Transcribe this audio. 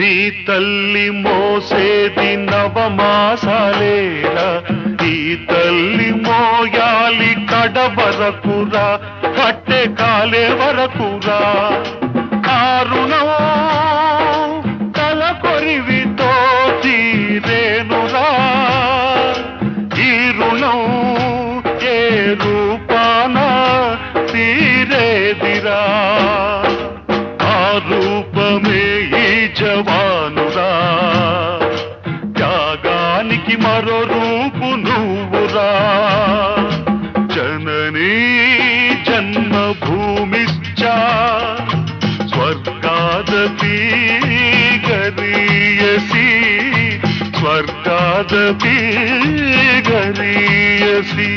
నీ తల్లి మోసేది నవమాసాలేరా, ఈ తల్లి మోయాలి కడ వరకురా, కట్టె కాలే వరకురా. ఆ రుణం తల కొరివితో తీరేనురా, ఈ రుణం ఏ రూపాన తీరేదిరా. ఆ రూపమే ఈ జవానురా, త్యాగానికి మరో రూపు నువ్వురా. జననీ జన్మభూమిశ్చ స్వర్గాదపి గరీయసి, స్వర్గాదపి గరీయసి.